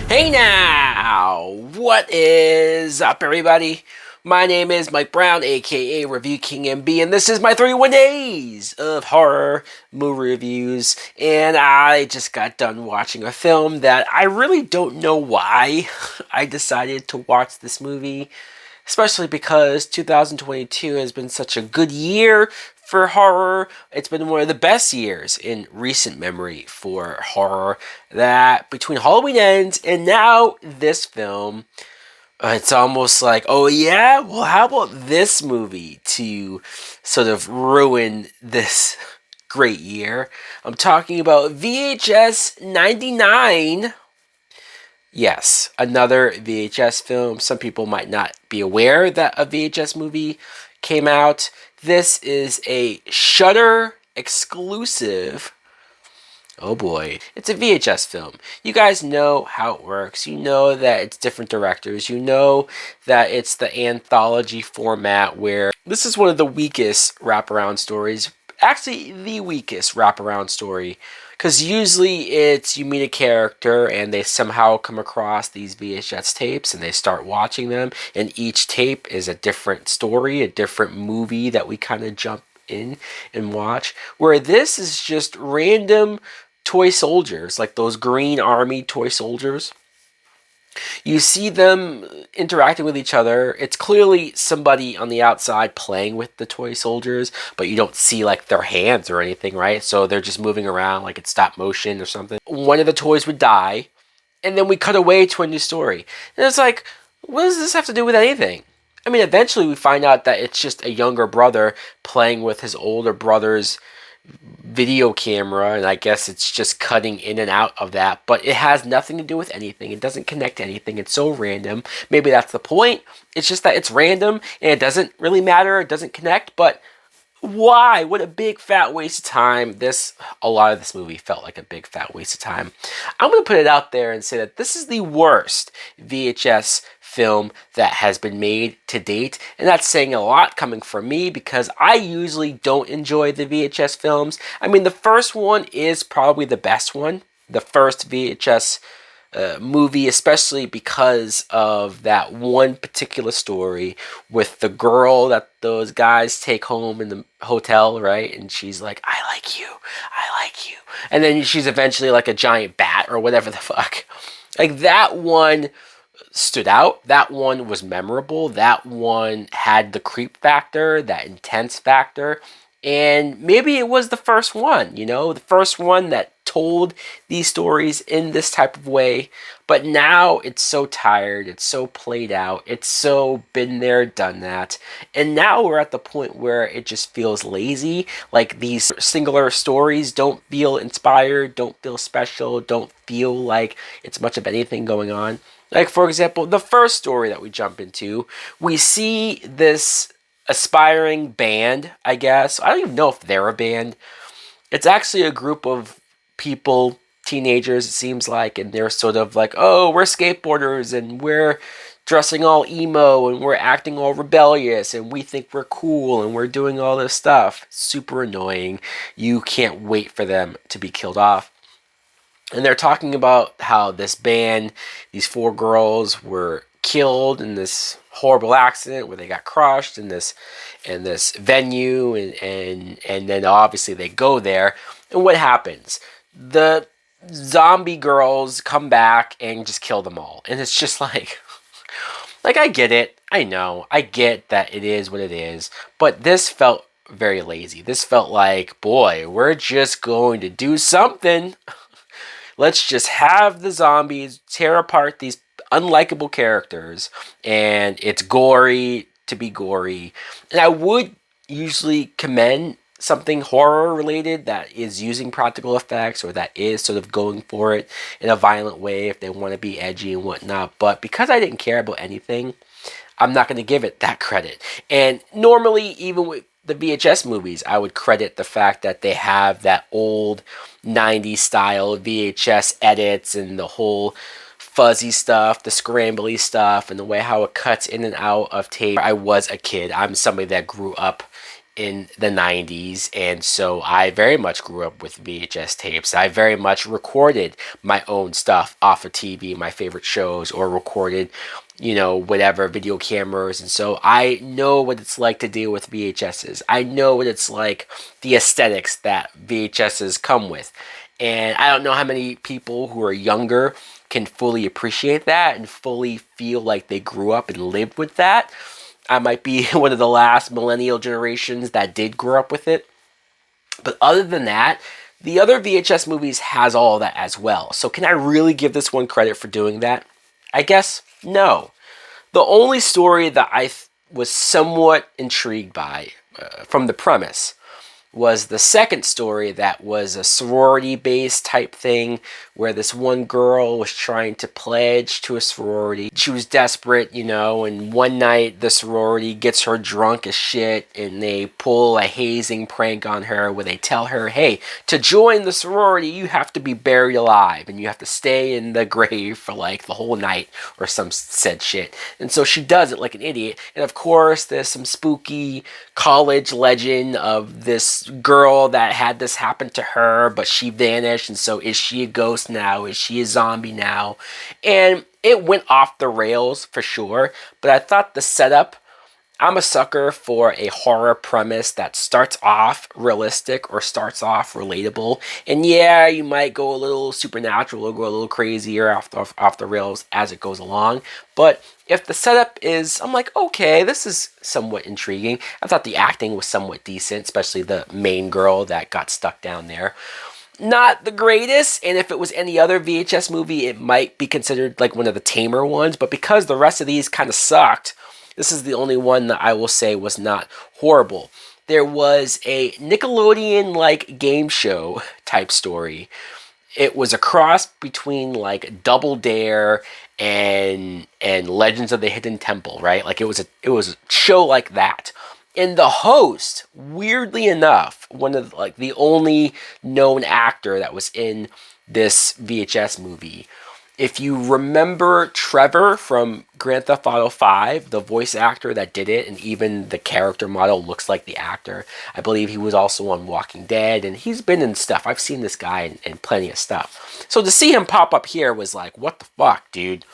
Hey now! What is up, everybody? My name is Mike Brown, aka Review King MB, and this is my 31 days of horror movie reviews. And I just got done watching a film that I really don't know why I decided to watch this movie, especially because 2022 has been such a good year for horror. It's been one of the best years in recent memory for horror. That between Halloween Ends and now this film, it's almost like, oh yeah, well, how about this movie to sort of ruin this great year? I'm talking about VHS 99. Yes, another VHS film. Some people might not be aware that a VHS movie came out. This is a Shudder exclusive. Oh boy, it's a VHS film. You guys know how it works. You know that it's different directors. You know that it's the anthology format where this is one of the weakest wraparound stories. Actually, the weakest wraparound story. Because usually it's you meet a character and they somehow come across these VHS tapes and they start watching them. And each tape is a different story, a different movie that we kind of jump in and watch. Where this is just random toy soldiers, like those Green Army toy soldiers. You see them interacting with each other. It's clearly somebody on the outside playing with the toy soldiers, but you don't see like their hands or anything, right? So they're just moving around like it's stop motion or something. One of the toys would die, and then we cut away to a new story. And it's like, what does this have to do with anything? I mean, eventually we find out that it's just a younger brother playing with his older brother's video camera, and I guess it's just cutting in and out of that, but it has nothing to do with anything. It doesn't connect to anything. It's so random. Maybe that's the point. It's just that it's random and it doesn't really matter. It doesn't connect, but why? What a big fat waste of time. A lot of this movie felt like a big fat waste of time. I'm going to put it out there and say that this is the worst VHS film that has been made to date, and that's saying a lot coming from me because I usually don't enjoy the VHS films. I mean, the first one is probably the best one, the first VHS movie, especially because of that one particular story with the girl that those guys take home in the hotel, right? And she's like, I like you, I like you. And then she's eventually like a giant bat or whatever the fuck. Like, that one stood out. That one was memorable. That one had the creep factor, that intense factor. And maybe it was the first one, the first one that told these stories in this type of way. But now it's so tired, it's so played out, it's so been there, done that. And now we're at the point where it just feels lazy. Like, these singular stories don't feel inspired, don't feel special, don't feel like it's much of anything going on. Like, for example, the first story that we jump into, we see this aspiring band, I guess. I don't even know if they're a band. It's actually a group of people, teenagers, it seems like, and they're sort of like, oh, we're skateboarders, and we're dressing all emo, and we're acting all rebellious, and we think we're cool, and we're doing all this stuff. Super annoying. You can't wait for them to be killed off. And they're talking about how this band, these four girls, were killed in this horrible accident where they got crushed in this venue, and then obviously they go there, and what happens? The zombie girls come back and just kill them all, and it's just like I get it, I know, I get that it is what it is, but this felt very lazy. This felt like, boy, we're just going to do something. Let's just have the zombies tear apart these unlikable characters, and it's gory to be gory. And I would usually commend something horror related that is using practical effects or that is sort of going for it in a violent way if they want to be edgy and whatnot. But because I didn't care about anything, I'm not going to give it that credit. And normally, even with the VHS movies, I would credit the fact that they have that old 90s style VHS edits and the whole fuzzy stuff, the scrambly stuff, and the way how it cuts in and out of tape. I was a kid. I'm somebody that grew up in the 90s, and so I very much grew up with VHS tapes. I very much recorded my own stuff off of TV, my favorite shows, or recorded, whatever video cameras. And so I know what it's like to deal with VHSs. I know what it's like, the aesthetics that VHSs come with. And I don't know how many people who are younger can fully appreciate that and fully feel like they grew up and lived with that. I might be one of the last millennial generations that did grow up with it. But other than that, the other VHS movies has all of that as well. So can I really give this one credit for doing that? I guess no. The only story that I was somewhat intrigued by from the premise was the second story that was a sorority-based type thing where this one girl was trying to pledge to a sorority. She was desperate, and one night the sorority gets her drunk as shit and they pull a hazing prank on her where they tell her, hey, to join the sorority you have to be buried alive and you have to stay in the grave for like the whole night or some said shit. And so she does it like an idiot. And of course there's some spooky college legend of this girl that had this happen to her, but she vanished, and so is she a ghost now? Is she a zombie now? And it went off the rails for sure, but I thought the setup, I'm a sucker for a horror premise that starts off realistic or starts off relatable. And yeah, you might go a little supernatural or go a little crazier off the rails as it goes along. But if the setup is, I'm like, okay, this is somewhat intriguing. I thought the acting was somewhat decent, especially the main girl that got stuck down there. Not the greatest, and if it was any other VHS movie, it might be considered like one of the tamer ones. But because the rest of these kind of sucked, this is the only one that I will say was not horrible. There was a Nickelodeon-like game show type story. It was a cross between like Double Dare and Legends of the Hidden Temple, right? Like it was a show like that. And the host, weirdly enough, one of like the only known actor that was in this VHS movie. If you remember Trevor from Grand Theft Auto 5, the voice actor that did it, and even the character model looks like the actor. I believe he was also on Walking Dead, and he's been in stuff. I've seen this guy in plenty of stuff. So to see him pop up here was like, what the fuck, dude?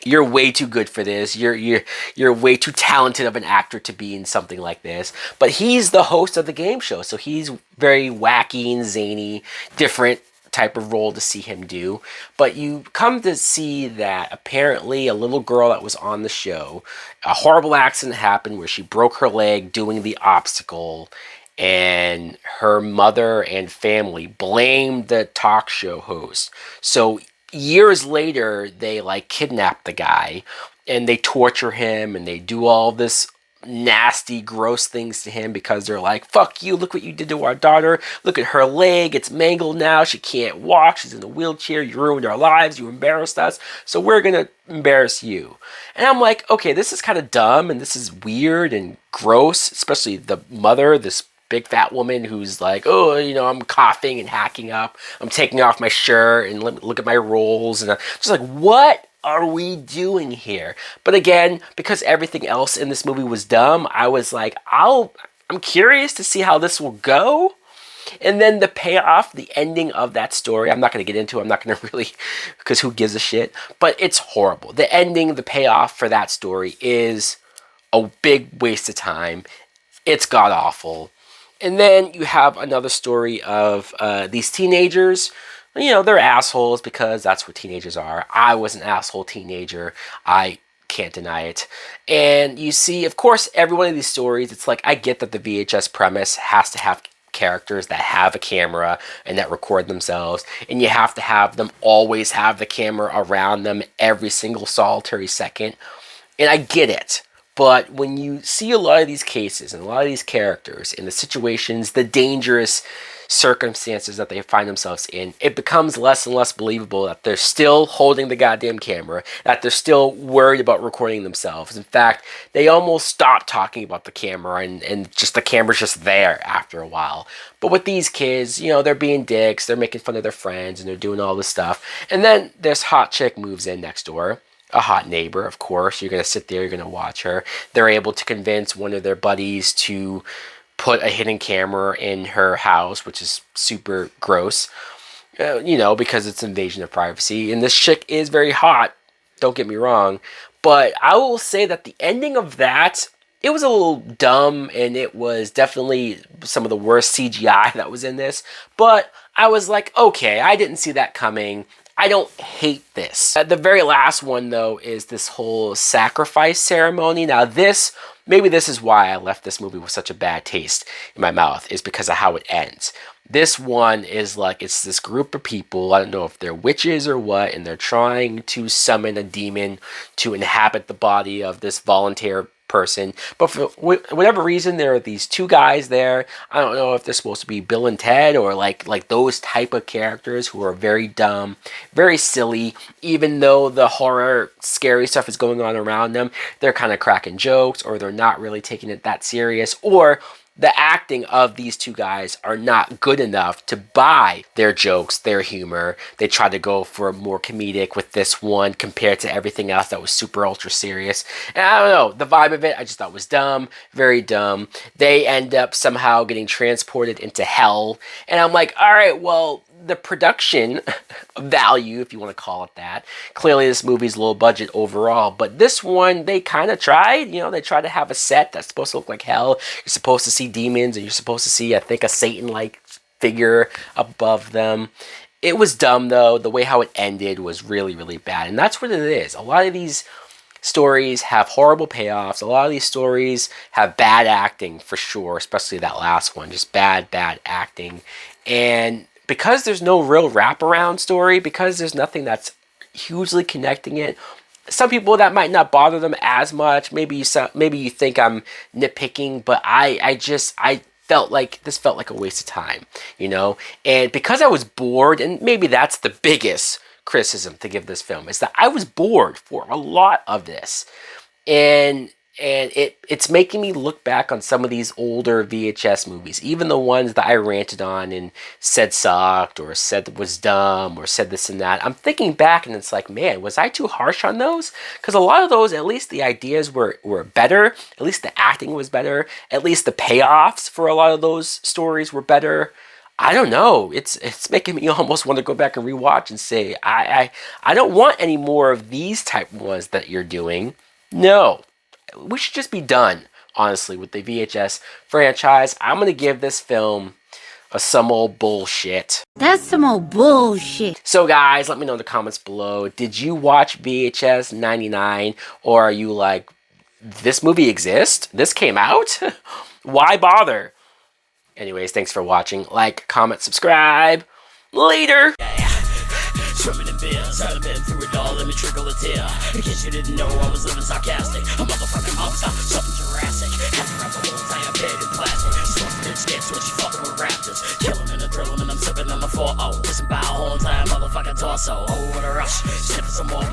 You're way too good for this. You're way too talented of an actor to be in something like this. But he's the host of the game show, so he's very wacky and zany, different type of role to see him do. But you come to see that apparently a little girl that was on the show, a horrible accident happened where she broke her leg doing the obstacle, and her mother and family blamed the talk show host. So years later, they like kidnap the guy and they torture him and they do all this nasty, gross things to him because they're like, fuck you, look what you did to our daughter. Look at her leg, it's mangled now, she can't walk, she's in a wheelchair, you ruined our lives, you embarrassed us, so we're gonna embarrass you. And I'm like, okay, this is kind of dumb and this is weird and gross, especially the mother, this big fat woman who's like, oh, I'm coughing and hacking up, I'm taking off my shirt and look at my rolls, and I'm just like, what are we doing here? But again, because everything else in this movie was dumb, I was like, I'm curious to see how this will go. And then the payoff, the ending of that story, I'm not going to get into, I'm not going to really, because who gives a shit, but it's horrible. The ending, the payoff for that story is a big waste of time. It's god-awful. And then you have another story of these teenagers. They're assholes because that's what teenagers are. I was an asshole teenager. I can't deny it. And you see, of course, every one of these stories, it's like, I get that the VHS premise has to have characters that have a camera and that record themselves, and you have to have them always have the camera around them every single solitary second. And I get it. But when you see a lot of these cases and a lot of these characters in the situations, the dangerous circumstances that they find themselves in, it becomes less and less believable that they're still holding the goddamn camera, that they're still worried about recording themselves. In fact, they almost stop talking about the camera and just the camera's just there after a while. But with these kids, they're being dicks, they're making fun of their friends, and they're doing all this stuff. And then this hot chick moves in next door. A hot neighbor, of course. You're going to sit there, you're going to watch her. They're able to convince one of their buddies to put a hidden camera in her house, which is super gross, you know, because it's invasion of privacy. And this chick is very hot, don't get me wrong. But I will say that the ending of that, it was a little dumb, and it was definitely some of the worst CGI that was in this. But I was like, okay, I didn't see that coming. I don't hate this. The very last one, though, is this whole sacrifice ceremony. Now, maybe this is why I left this movie with such a bad taste in my mouth, is because of how it ends. This one is like, it's this group of people, I don't know if they're witches or what, and they're trying to summon a demon to inhabit the body of this volunteer person. But for whatever reason, there are these two guys there. I don't know if they're supposed to be Bill and Ted, or like those type of characters who are very dumb, very silly. Even though the horror, scary stuff is going on around them, they're kind of cracking jokes, or they're not really taking it that serious, or the acting of these two guys are not good enough to buy their jokes, their humor. They try to go for more comedic with this one compared to everything else that was super ultra serious. And I don't know, the vibe of it I just thought was dumb, very dumb. They end up somehow getting transported into hell. And I'm like, all right, well, the production value, if you want to call it that. Clearly this movie's low budget overall, but this one, they kind of tried. You know, they tried to have a set that's supposed to look like hell. You're supposed to see demons, and you're supposed to see, I think, a Satan-like figure above them. It was dumb, though. The way how it ended was really, really bad, and that's what it is. A lot of these stories have horrible payoffs. A lot of these stories have bad acting, for sure, especially that last one. Just bad acting. And because there's no real wraparound story, because there's nothing that's hugely connecting it, some people that might not bother them as much. Maybe you think I'm nitpicking, but I felt like this felt like a waste of time, you know? And because I was bored, and maybe that's the biggest criticism to give this film, is that I was bored for a lot of this. And it's making me look back on some of these older VHS movies, even the ones that I ranted on and said sucked, or said was dumb, or said this and that. I'm thinking back, and it's like, man, was I too harsh on those? Because a lot of those, at least the ideas were better, at least the acting was better, at least the payoffs for a lot of those stories were better. I don't know. It's making me almost want to go back and rewatch and say, I don't want any more of these type ones that you're doing. No. We should just be done, honestly, with the VHS franchise. I'm going to give this film some old bullshit. That's some old bullshit. So, guys, let me know in the comments below. Did you watch VHS 99? Or are you like, this movie exists? This came out? Why bother? Anyways, thanks for watching. Like, comment, subscribe. Later! Swimming in beers, I've been through it all, let me trickle a tear. In case you didn't know, I was living sarcastic. A motherfucking monster, something Jurassic. Had to wrap the whole entire bed in plastic. Smoking bitch gets when she fucking with raptors. Killing and a drilling, and I'm sipping on the 4-0. Kissing by a whole entire motherfucking torso. Oh, what a rush. Sniffing some more